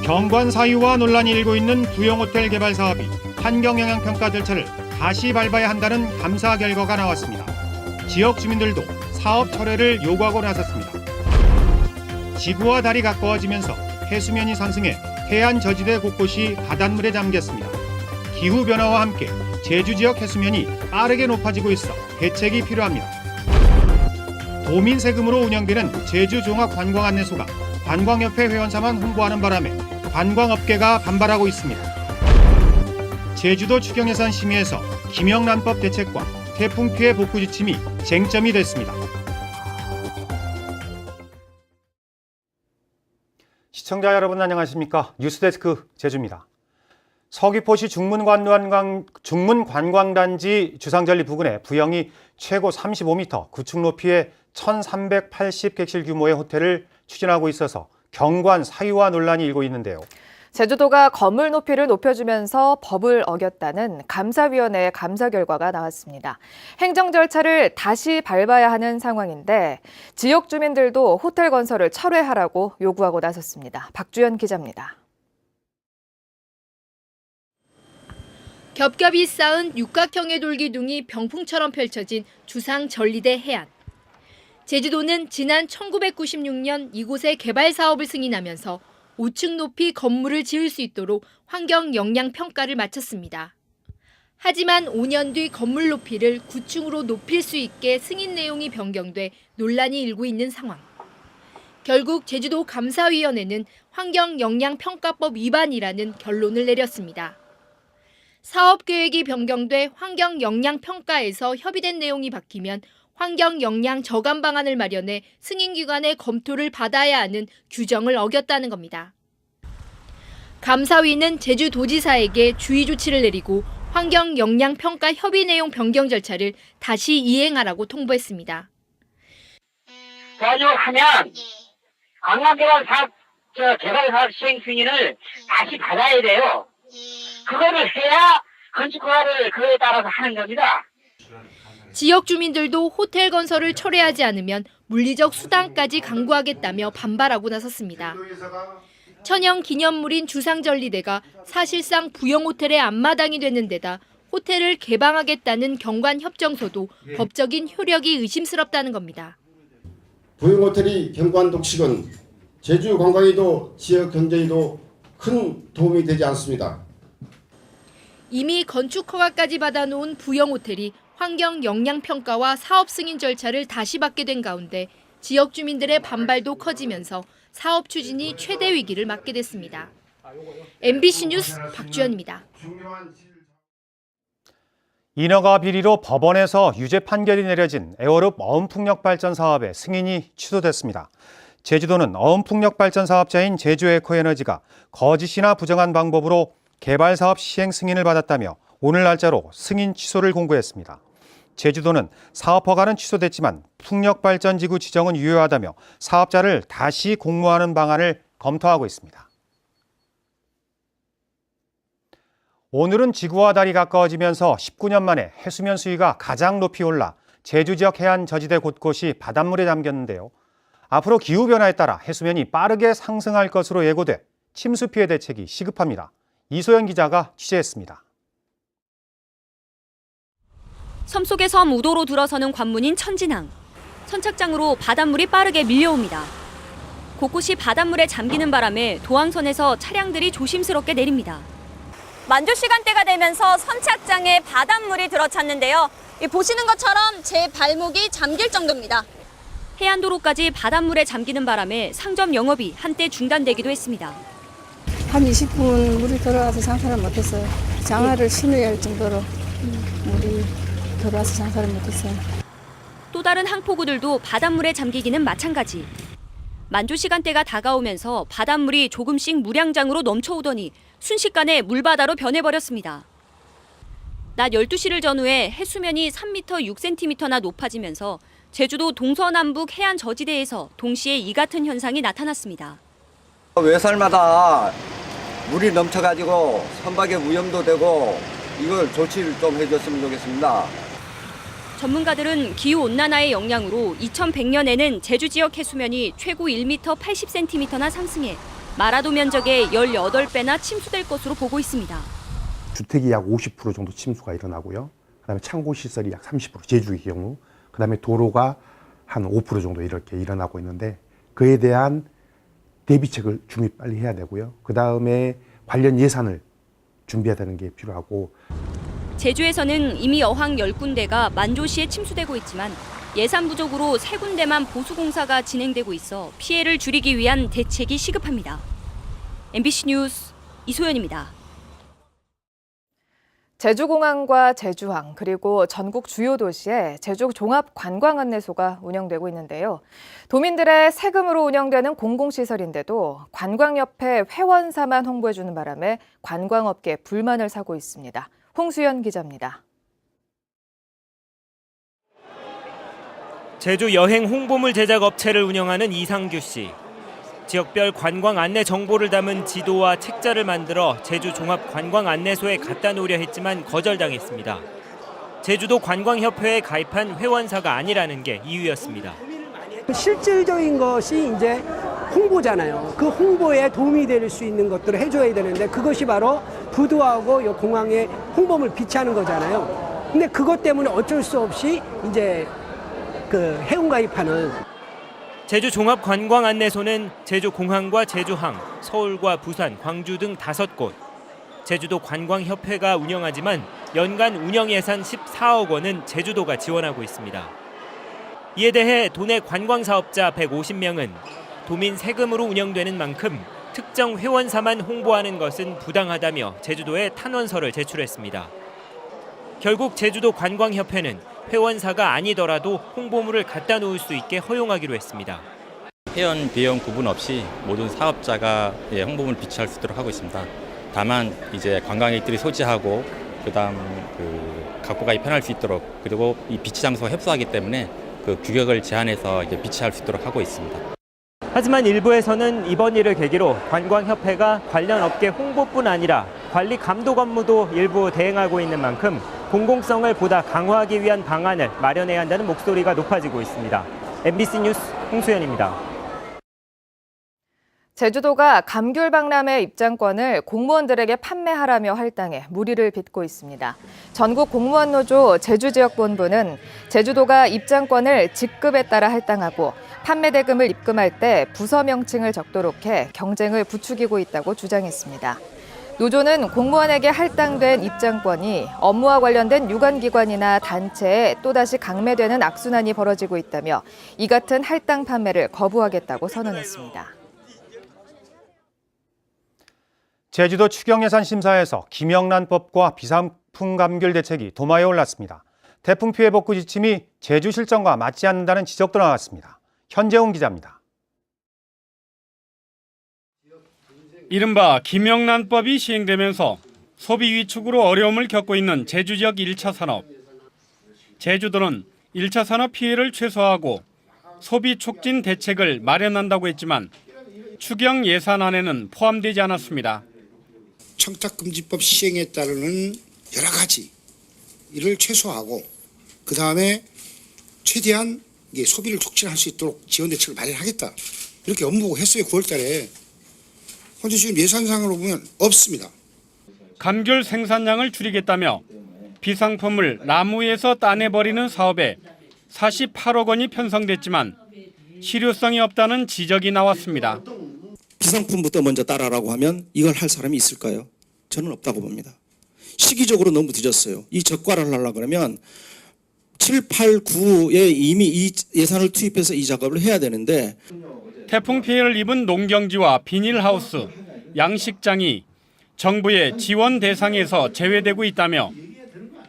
경관 사유와 논란이 일고 있는 부영호텔 개발 사업이 환경영향평가 절차를 다시 밟아야 한다는 감사 결과가 나왔습니다. 지역 주민들도 사업 철회를 요구하고 나섰습니다. 지구와 달이 가까워지면서 해수면이 상승해 해안 저지대 곳곳이 바닷물에 잠겼습니다. 기후변화와 함께 제주 지역 해수면이 빠르게 높아지고 있어 대책이 필요합니다. 도민 세금으로 운영되는 제주종합관광안내소가 관광협회 회원사만 홍보하는 바람에 관광업계가 반발하고 있습니다. 제주도 추경예산 심의에서 김영란법 대책과 태풍 피해 복구 지침이 쟁점이 됐습니다. 시청자 여러분 안녕하십니까? 뉴스데스크 제주입니다. 서귀포시 중문관광단지 주상절리 부근에 부영이 최고 35m, 구축 높이의 1380객실 규모의 호텔을 추진하고 있어서 경관 사유화 논란이 일고 있는데요. 제주도가 건물 높이를 높여주면서 법을 어겼다는 감사위원회의 감사 결과가 나왔습니다. 행정 절차를 다시 밟아야 하는 상황인데 지역 주민들도 호텔 건설을 철회하라고 요구하고 나섰습니다. 박주연 기자입니다. 겹겹이 쌓은 육각형의 돌기둥이 병풍처럼 펼쳐진 주상전리대 해안. 제주도는 지난 1996년 이곳에 개발 사업을 승인하면서 5층 높이 건물을 지을 수 있도록 환경 영향 평가를 마쳤습니다. 하지만 5년 뒤 건물 높이를 9층으로 높일 수 있게 승인 내용이 변경돼 논란이 일고 있는 상황. 결국 제주도 감사위원회는 환경 영향 평가법 위반이라는 결론을 내렸습니다. 사업 계획이 변경돼 환경 영향 평가에서 협의된 내용이 바뀌면 환경 영향 저감 방안을 마련해 승인기관의 검토를 받아야 하는 규정을 어겼다는 겁니다. 감사위는 제주도지사에게 주의 조치를 내리고 환경 영향 평가 협의 내용 변경 절차를 다시 이행하라고 통보했습니다. 가져하면 관광개발 사업, 개발 사업 시행 승인을 다시 받아야 돼요. 그거를 해야 건축허가를 그에 따라서 하는 겁니다. 지역 주민들도 호텔 건설을 철회하지 않으면 물리적 수당까지 강구하겠다며 반발하고 나섰습니다. 천연 기념물인 주상전리대가 사실상 부영호텔의 앞마당이 되는 데다 호텔을 개방하겠다는 경관협정서도 법적인 효력이 의심스럽다는 겁니다. 부영호텔이 경관 독식은 제주 관광에도 지역 경제에도 큰 도움이 되지 않습니다. 이미 건축 허가까지 받아놓은 부영호텔이 환경 영향 평가와 사업 승인 절차를 다시 받게 된 가운데 지역 주민들의 반발도 커지면서 사업 추진이 최대 위기를 맞게 됐습니다. MBC 뉴스 박주연입니다. 인허가 비리로 법원에서 유죄 판결이 내려진 에어룹 어음풍력 발전 사업의 승인이 취소됐습니다. 제주도는 어음풍력 발전 사업자인 제주에코에너지가 거짓이나 부정한 방법으로 개발 사업 시행 승인을 받았다며 오늘 날짜로 승인 취소를 공고했습니다. 제주도는 사업 허가는 취소됐지만 풍력발전지구 지정은 유효하다며 사업자를 다시 공모하는 방안을 검토하고 있습니다. 오늘은 지구와 달이 가까워지면서 19년 만에 해수면 수위가 가장 높이 올라 제주 지역 해안 저지대 곳곳이 바닷물에 잠겼는데요. 앞으로 기후변화에 따라 해수면이 빠르게 상승할 것으로 예고돼 침수 피해 대책이 시급합니다. 이소연 기자가 취재했습니다. 섬 속의 섬 우도로 들어서는 관문인 천진항. 선착장으로 바닷물이 빠르게 밀려옵니다. 곳곳이 바닷물에 잠기는 바람에 도항선에서 차량들이 조심스럽게 내립니다. 만조 시간대가 되면서 선착장에 바닷물이 들어찼는데요. 보시는 것처럼 제 발목이 잠길 정도입니다. 해안도로까지 바닷물에 잠기는 바람에 상점 영업이 한때 중단되기도 했습니다. 한 20분 물이 들어와서 장사를 못했어요. 장화를 신어야 할 정도로 물이 들어와서 장사를 못했어요. 또 다른 항포구들도 바닷물에 잠기기는 마찬가지. 만조 시간대가 다가오면서 바닷물이 조금씩 물양장으로 넘쳐오더니 순식간에 물바다로 변해버렸습니다. 낮 12시를 전후해 해수면이 3m 6cm나 높아지면서 제주도 동서남북 해안 저지대에서 동시에 이 같은 현상이 나타났습니다. 외설마다 물이 넘쳐가지고 선박의 위험도 되고 이걸 조치를 좀 해줬으면 좋겠습니다. 전문가들은 기후온난화의 영향으로 2100년에는 제주 지역 해수면이 최고 1m 80cm나 상승해 마라도 면적의 18배나 침수될 것으로 보고 있습니다. 주택이 약 50% 정도 침수가 일어나고요. 그다음에 창고 시설이 약 30%, 제주의 경우. 그다음에 도로가 한 5% 정도 이렇게 일어나고 있는데 그에 대한 대비책을 준비 빨리 해야 되고요. 그다음에 관련 예산을 준비해야 되는 게 필요하고. 제주에서는 이미 어항 10군데가 만조시에 침수되고 있지만 예산 부족으로 3군데만 보수공사가 진행되고 있어 피해를 줄이기 위한 대책이 시급합니다. MBC 뉴스 이소연입니다. 제주공항과 제주항 그리고 전국 주요 도시에 제주 종합관광안내소가 운영되고 있는데요. 도민들의 세금으로 운영되는 공공시설인데도 관광협회 회원사만 홍보해주는 바람에 관광업계에 불만을 사고 있습니다. 홍수연 기자입니다. 제주 여행 홍보물 제작 업체를 운영하는 이상규 씨. 지역별 관광 안내 정보를 담은 지도와 책자를 만들어 제주 종합관광안내소에 갖다 놓으려 했지만 거절당했습니다. 제주도 관광협회에 가입한 회원사가 아니라는 게 이유였습니다. 실질적인 것이 이제 홍보잖아요. 그 홍보에 도움이 될 수 있는 것들을 해줘야 되는데 그것이 바로 부두하고 이 공항에 홍보물 비치하는 거잖아요. 근데 그것 때문에 어쩔 수 없이 이제 그 회원 가입하는. 제주 종합관광안내소는 제주공항과 제주항, 서울과 부산, 광주 등 5곳. 제주도 관광협회가 운영하지만 연간 운영 예산 14억 원은 제주도가 지원하고 있습니다. 이에 대해 도내 관광사업자 150명은 도민 세금으로 운영되는 만큼 특정 회원사만 홍보하는 것은 부당하다며 제주도에 탄원서를 제출했습니다. 결국 제주도 관광협회는 회원사가 아니더라도 홍보물을 갖다 놓을 수 있게 허용하기로 했습니다. 회원, 비회원 구분 없이 모든 사업자가 홍보물 비치할 수 있도록 하고 있습니다. 다만 이제 관광객들이 소지하고 그다음 갖고 가기 편할 수 있도록 그리고 이 비치 장소가 협소하기 때문에 그 규격을 제한해서 이제 비치할 수 있도록 하고 있습니다. 하지만 일부에서는 이번 일을 계기로 관광협회가 관련 업계 홍보뿐 아니라 관리 감독 업무도 일부 대행하고 있는 만큼 공공성을 보다 강화하기 위한 방안을 마련해야 한다는 목소리가 높아지고 있습니다. MBC 뉴스 홍수연입니다. 제주도가 감귤박람회 입장권을 공무원들에게 판매하라며 할당해 물의를 빚고 있습니다. 전국 공무원노조 제주지역본부는 제주도가 입장권을 직급에 따라 할당하고 판매 대금을 입금할 때 부서 명칭을 적도록 해 경쟁을 부추기고 있다고 주장했습니다. 노조는 공무원에게 할당된 입장권이 업무와 관련된 유관기관이나 단체에 또다시 강매되는 악순환이 벌어지고 있다며 이 같은 할당 판매를 거부하겠다고 선언했습니다. 제주도 추경예산심사에서 김영란법과 비상풍 감귤 대책이 도마에 올랐습니다. 태풍 피해 복구 지침이 제주 실정과 맞지 않는다는 지적도 나왔습니다. 현재훈 기자입니다. 이른바 김영란법이 시행되면서 소비 위축으로 어려움을 겪고 있는 제주 지역 1차 산업. 제주도는 1차 산업 피해를 최소화하고 소비 촉진 대책을 마련한다고 했지만 추경 예산안에는 포함되지 않았습니다. 청탁금지법 시행에 따르는 여러 가지 이를 최소화하고 그 다음에 최대한 소비를 촉진할 수 있도록 지원 대책을 마련하겠다. 이렇게 업무고 했어요. 9월 달에. 현재 지금 예산상으로 보면 없습니다. 감귤 생산량을 줄이겠다며 비상품을 나무에서 따내버리는 사업에 48억 원이 편성됐지만 실효성이 없다는 지적이 나왔습니다. 비상품부터 먼저 따라라고 하면 이걸 할 사람이 있을까요? 저는 없다고 봅니다. 시기적으로 너무 늦었어요. 이 적과를 하려고 그러면 7, 8, 9에 이미 이 예산을 투입해서 이 작업을 해야 되는데 태풍 피해를 입은 농경지와 비닐하우스, 양식장이 정부의 지원 대상에서 제외되고 있다며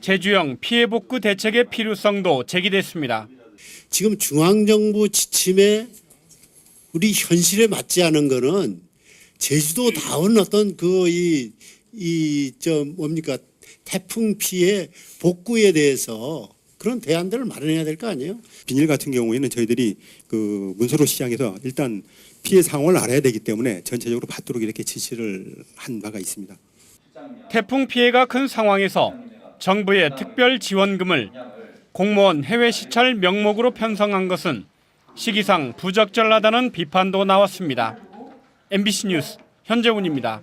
제주형 피해 복구 대책의 필요성도 제기됐습니다. 지금 중앙정부 지침에 우리 현실에 맞지 않은 거는 제주도다운 어떤 태풍 피해 복구에 대해서 그런 대안들을 마련해야 될 거 아니에요? 비닐 같은 경우에는 저희들이 그 문서로 시장에서 일단 피해 상황을 알아야 되기 때문에 전체적으로 받도록 이렇게 지시를 한 바가 있습니다. 태풍 피해가 큰 상황에서 정부의 특별 지원금을 공무원 해외 시찰 명목으로 편성한 것은 시기상 부적절하다는 비판도 나왔습니다. MBC 뉴스 현재훈입니다.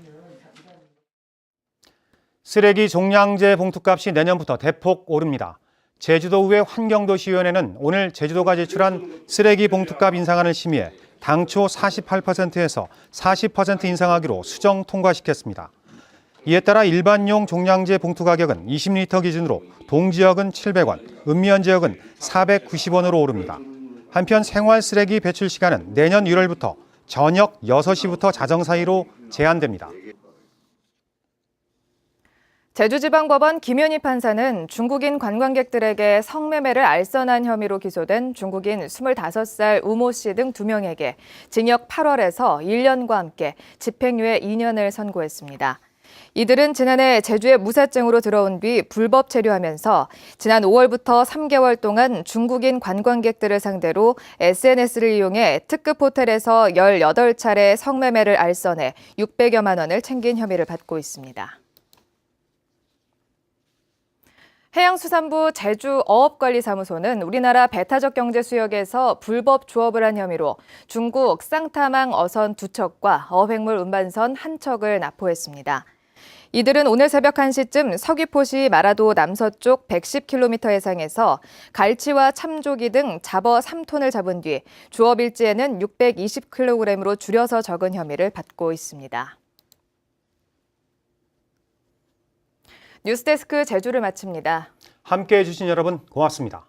쓰레기 종량제 봉투값이 내년부터 대폭 오릅니다. 제주도의회 환경도시위원회는 오늘 제주도가 제출한 쓰레기 봉투값 인상안을 심의해 당초 48%에서 40% 인상하기로 수정 통과시켰습니다. 이에 따라 일반용 종량제 봉투 가격은 20리터 기준으로 동지역은 700원, 읍면 지역은 490원으로 오릅니다. 한편 생활 쓰레기 배출 시간은 내년 1월부터 저녁 6시부터 자정 사이로 제한됩니다. 제주지방법원 김윤희 판사는 중국인 관광객들에게 성매매를 알선한 혐의로 기소된 중국인 25살 우모 씨 등 2명에게 징역 8월에서 1년과 함께 집행유예 2년을 선고했습니다. 이들은 지난해 제주에 무사증으로 들어온 뒤 불법 체류하면서 지난 5월부터 3개월 동안 중국인 관광객들을 상대로 SNS를 이용해 특급 호텔에서 18차례 성매매를 알선해 600여만 원을 챙긴 혐의를 받고 있습니다. 해양수산부 제주어업관리사무소는 우리나라 배타적 경제 수역에서 불법 조업을 한 혐의로 중국 쌍타망 어선 2척과 어획물 운반선 1척을 납포했습니다. 이들은 오늘 새벽 1시쯤 서귀포시 마라도 남서쪽 110km 해상에서 갈치와 참조기 등 잡어 3톤을 잡은 뒤 조업 일지에는 620kg으로 줄여서 적은 혐의를 받고 있습니다. 뉴스데스크 제주를 마칩니다. 함께해 주신 여러분 고맙습니다.